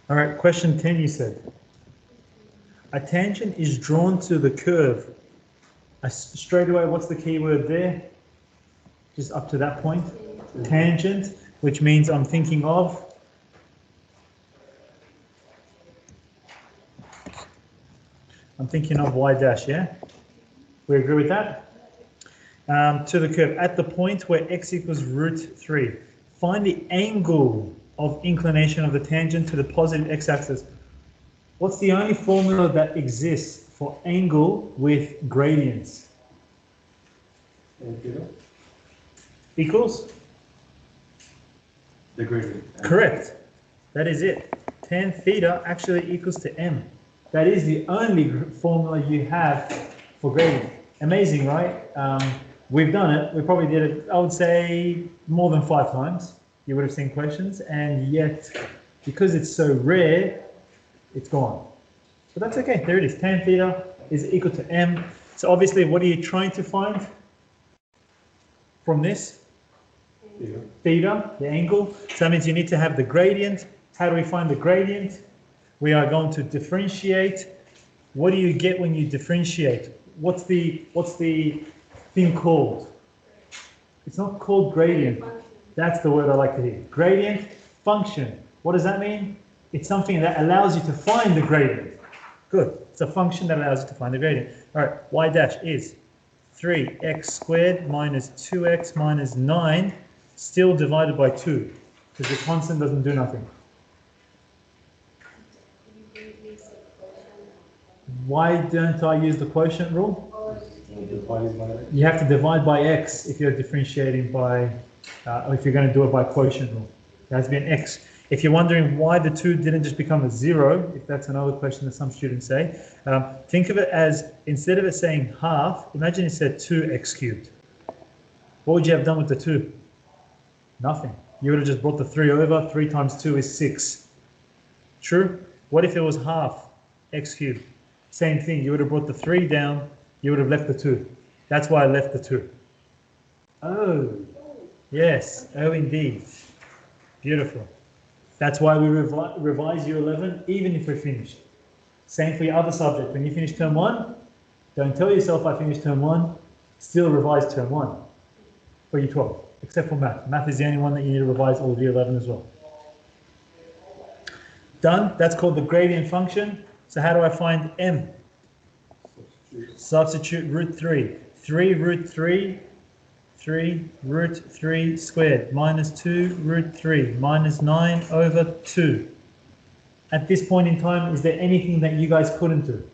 All right, question 10 you said. A tangent is drawn to the curve. Straight away, what's the key word there? Just up to that point. Tangent, which means I'm thinking of y dash, yeah? We agree with that? To the curve, at the point where x equals √3. Find the angle of inclination of the tangent to the positive x-axis. What's the only formula that exists for angle with gradients? Equals? The gradient. Correct. That is it. Tan theta actually equals to m. That is the only formula you have for gradient. Amazing, right? We've done it. We probably did it, I would say, more than 5 times. You would have seen questions, and yet, because it's so rare, it's gone. But that's okay. There it is. Tan theta is equal to m. So obviously, what are you trying to find from this? Theta, the angle. So that means you need to have the gradient. How do we find the gradient? We are going to differentiate. What do you get when you differentiate? What's the thing called? It's not called gradient. That's the word I like to hear. Gradient function. What does that mean? It's something that allows you to find the gradient. Good. It's a function that allows you to find the gradient. All right. Y dash is 3x squared minus 2x minus 9, still divided by 2, because the constant doesn't do nothing. Why don't I use the quotient rule? You have to divide by x if you're differentiating by, or if you're going to do it by quotient rule. There has to be an x. If you're wondering why the 2 didn't just become a 0, if that's another question that some students say, think of it as, instead of it saying half, imagine it said 2x cubed. What would you have done with the 2? Nothing. You would have just brought the 3 over. 3 times 2 is 6. True? What if it was half x cubed? Same thing. You would have brought the 3 down. You would have left the 2. That's why I left the 2. Oh, yes. Oh, indeed. Beautiful. That's why we revise year 11, even if we're finished. Same for your other subject. When you finish term 1, don't tell yourself I finished term 1. Still revise term 1 for year 12, except for math. Math is the only one that you need to revise all of year 11 as well. Done. That's called the gradient function. So how do I find m? Substitute √3. 3 √3, 3 √3 squared minus 2 √3 minus 9 over 2. At this point in time, is there anything that you guys couldn't do?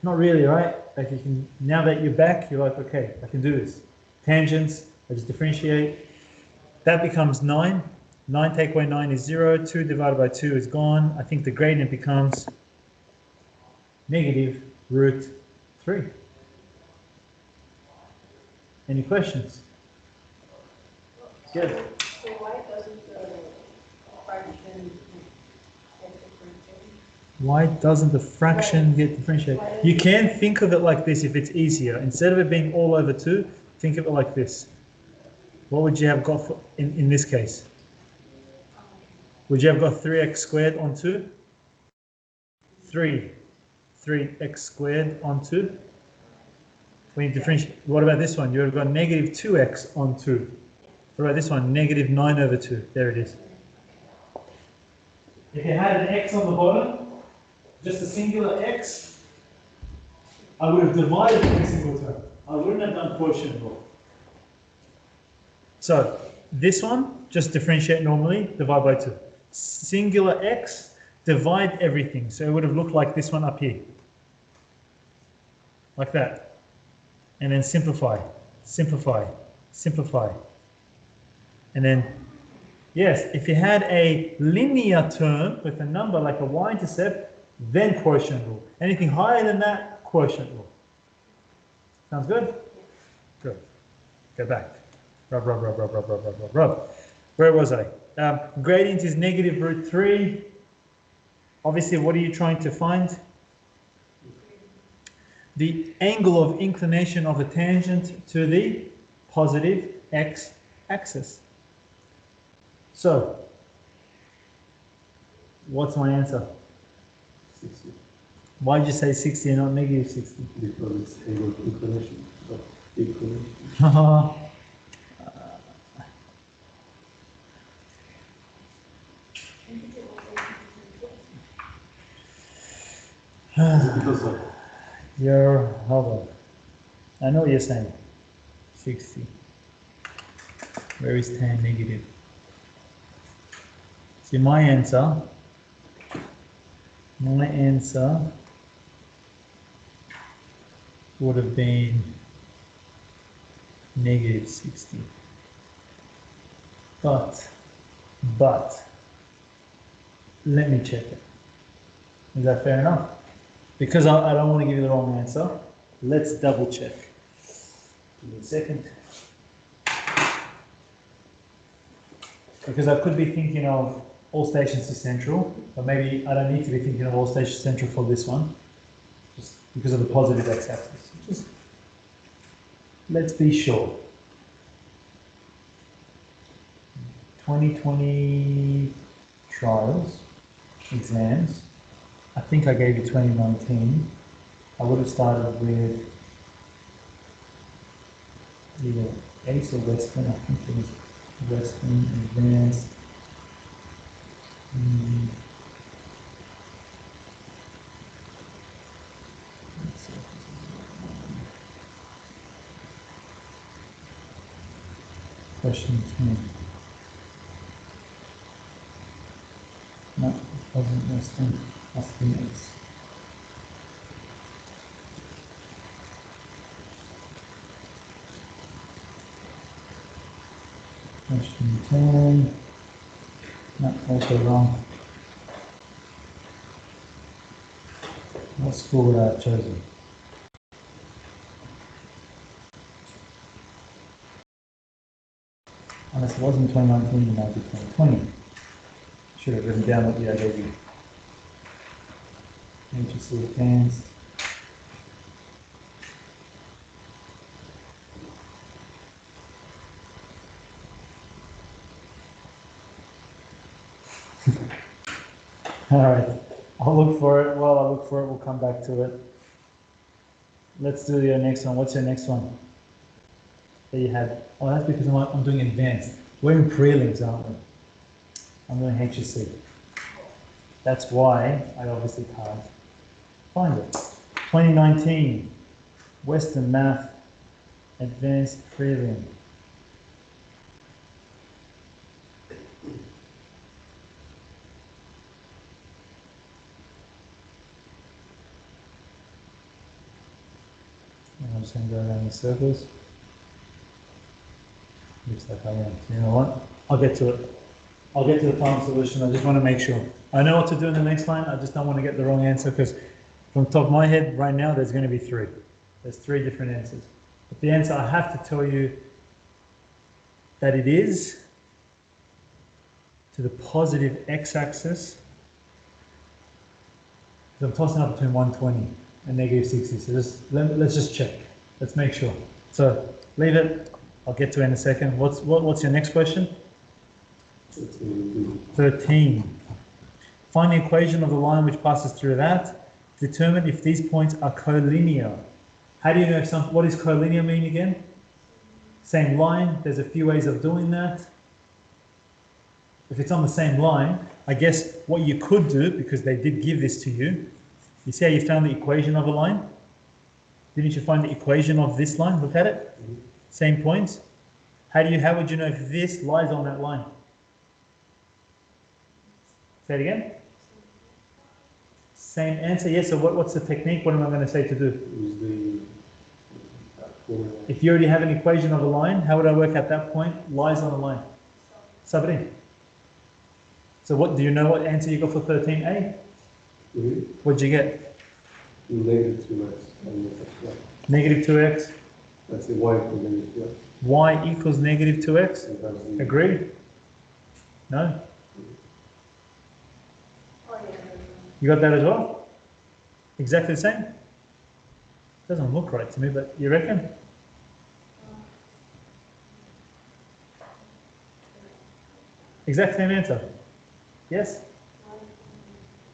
Not really, right? Like you can, now that you're back, you're like, okay, I can do this. Tangents, I just differentiate. That becomes 9. 9 take away 9 is 0. 2 divided by 2 is gone. I think the gradient becomes negative √3. Any questions? Good. So why doesn't the fraction get differentiated? Why doesn't the fraction get differentiated? You can think of it like this if it's easier. Instead of it being all over 2, think of it like this. What would you have got for, in this case? Would you have got 3x squared on 2? 3x squared on 2. When you differentiate, what about this one? You would have got negative 2x on 2. What about this one? Negative 9 over 2. There it is. If you had an x on the bottom, just a singular x, I would have divided every single term. I wouldn't have done quotient rule. So this one, just differentiate normally, divide by 2. Singular x, divide everything. So it would have looked like this one up here. Like that. And then simplify, simplify, simplify. And then, yes, if you had a linear term with a number like a y-intercept, then quotient rule. Anything higher than that, quotient rule. Sounds good? Good. Go back. Rub, rub, rub, rub, rub, rub, rub, rub, rub. Where was I? Gradient is negative √3. Obviously, what are you trying to find? The angle of inclination of a tangent to the positive x-axis. So, What's my answer? 60. Why did you say 60 and not negative 60? Because it's angle inclination. So equation. Because of Hold on. I know what you're saying. 60. Where is tan negative? See, my answer would have been negative 60. But, let me check it. Is that fair enough? Because I don't want to give you the wrong answer, let's double check. Give me a second. Because I could be thinking of all stations to central, but maybe I don't need to be thinking of all stations central for this one, just because of the positive x-axis. Just let's be sure. 2020 trials, exams. I think I gave you 2019. I would have started with either ACE or Western. I think it was Western advanced. Let's see if this is question 10. No, it wasn't Western. Must be ACE. Question 10. No, also wrong. What school would I have chosen? Unless it wasn't 2019, it might be 2020. Should have written down what year I gave you. HSC advanced. All right, I'll look for it. While I look for it, we'll come back to it. Let's do your next one. What's your next one? That you had. Oh, that's because I'm doing advanced. We're in prelims, aren't we? I'm doing HSC. That's why I obviously can't find it. 2019, Western Math, Advanced Prelim. I'm just going to go around in circles. Looks like I am. You know what? I'll get to it. I'll get to the final solution. I just want to make sure. I know what to do in the next line. I just don't want to get the wrong answer because from the top of my head right now, there's going to be three. There's three different answers. But the answer I have to tell you that it is to the positive x-axis. I'm tossing up between 120 and negative 60. So let's just check. Let's make sure. So leave it. I'll get to it in a second. What's your next question? 13. Find the equation of the line which passes through that. Determine if these points are collinear. How do you know if what does collinear mean again? Same line. There's a few ways of doing that. If it's on the same line, I guess what you could do, because they did give this to you, you see how you found the equation of a line? Didn't you find the equation of this line? Look at it. Same points. How would you know if this lies on that line? Say it again. Same answer. Yes. So what's the technique? What am I going to say to do? If you already have an equation of a line, how would I work at that point? Lies on the line. Sub it in. So what do you know? What answer you got for 13A? What'd you get? Negative 2x. Negative 2x. That's the y equals negative 2x. Y equals negative 2x. Agreed? No? You got that as well? Exactly the same? Doesn't look right to me, but you reckon? Exact same answer. Yes?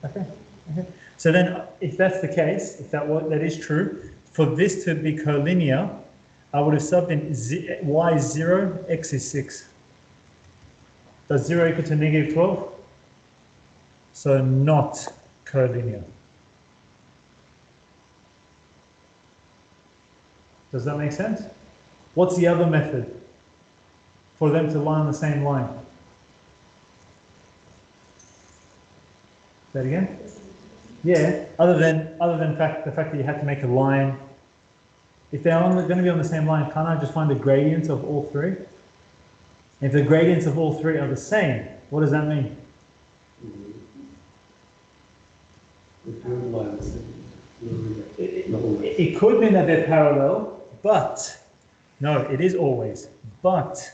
Okay. Okay. So then, if that's the case, if that is true, for this to be collinear, I would have subbed in y is 0, x is 6. Does 0 equal to negative 12? So not collinear. Does that make sense? What's the other method for them to lie on the same line? Say that again? Yeah, other than the fact that you have to make a line. If they're going to be on the same line, can't I just find the gradients of all three? If the gradients of all three are the same, what does that mean? It could mean that they're parallel, but no, it is always. But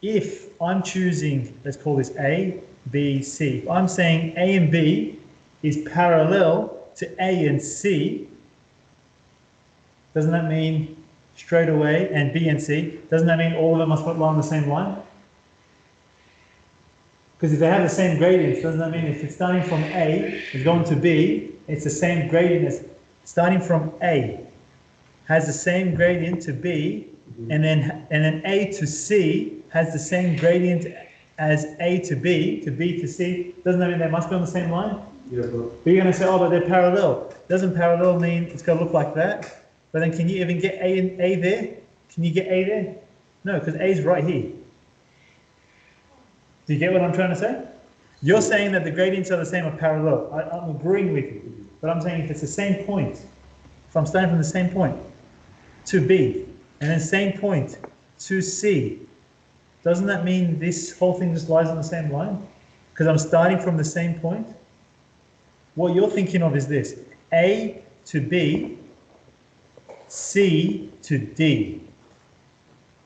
if I'm choosing, let's call this A, B, C. If I'm saying A and B is parallel to A and C, doesn't that mean straight away, and B and C, doesn't that mean all of them must lie on the same line? Because if they have the same gradients, doesn't that mean if it's starting from A, it's going to B, it's the same gradient as starting from A, has the same gradient to B, and then A to C has the same gradient as A to B to C. Doesn't that mean they must be on the same line? Yeah, But you're going to say, oh, but they're parallel. Doesn't parallel mean it's going to look like that? But then can you even get A there? Can you get A there? No, because A is right here. Do you get what I'm trying to say? You're saying that the gradients are the same or parallel. I'm agreeing with you. But I'm saying if it's the same point, if I'm starting from the same point to B, and then same point to C, doesn't that mean this whole thing just lies on the same line? Because I'm starting from the same point? What you're thinking of is this: A to B, C to D.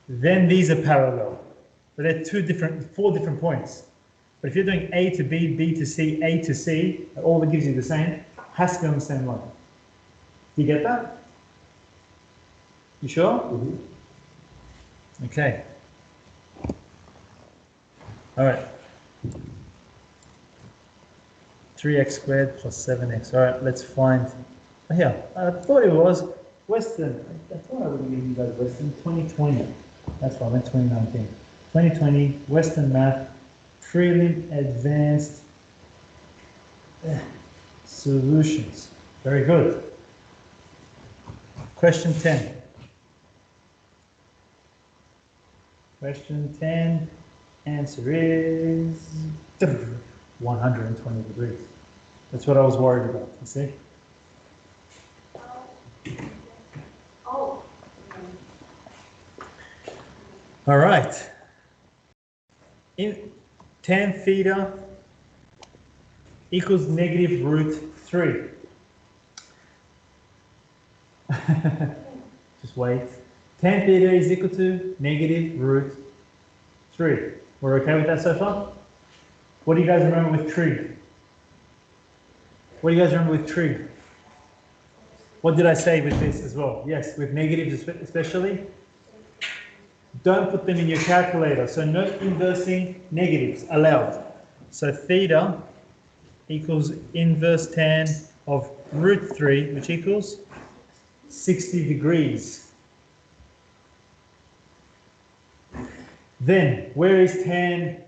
Then these are parallel. But they're four different points. But if you're doing A to B, B to C, A to C, all that gives you the same, has to be on the same line. Do you get that? You sure? Mm-hmm. Okay. All right. 3x squared plus 7x. All right, let's find. Here, I thought it was Western. I thought I would have given you guys Western 2020. That's why I went 2019. 2020 Western Math Prelim Advanced Solutions. Very good. Question 10. Question 10. Answer is 120 degrees. That's what I was worried about, you see? Oh. All right. In tan theta equals negative root 3. Just wait. Tan theta is equal to negative root 3. We're okay with that so far? What do you guys remember with trig? What do you guys remember with trig? What did I say with this as well? Yes, with negatives especially. Don't put them in your calculator. So no inversing negatives allowed. So theta equals inverse tan of root 3, which equals 60 degrees. Then, where is tan?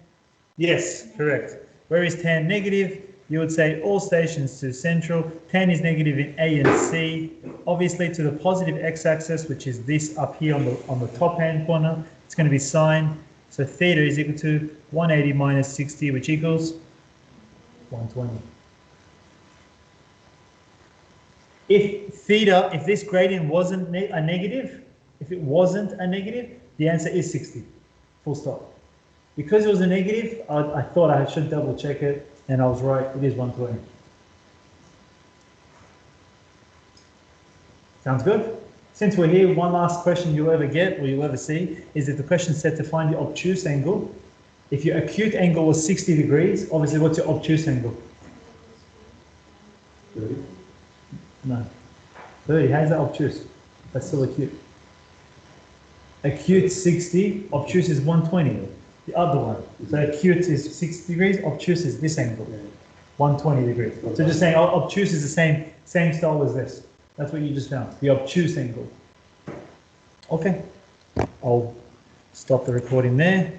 Yes, correct. Where is tan negative? You would say all stations to central. Tan is negative in A and C. Obviously to the positive x-axis, which is this up here on the top hand corner, it's going to be sine. So theta is equal to 180 minus 60, which equals 120. If this gradient wasn't a negative, if it wasn't a negative, the answer is 60. Full stop. Because it was a negative, I thought I should double check it, and I was right, it is 120. Sounds good? Since we're here, one last question you'll ever get, or you'll ever see, is if the question said to find the obtuse angle. If your acute angle was 60 degrees, obviously what's your obtuse angle? 30. No. 30, how's that obtuse? That's still acute. Acute 60, obtuse is 120. The other one. So acute is 60 degrees, obtuse is this angle. 120 degrees. So just saying obtuse is the same style as this. That's what you just found, the obtuse angle. Okay, I'll stop the recording there.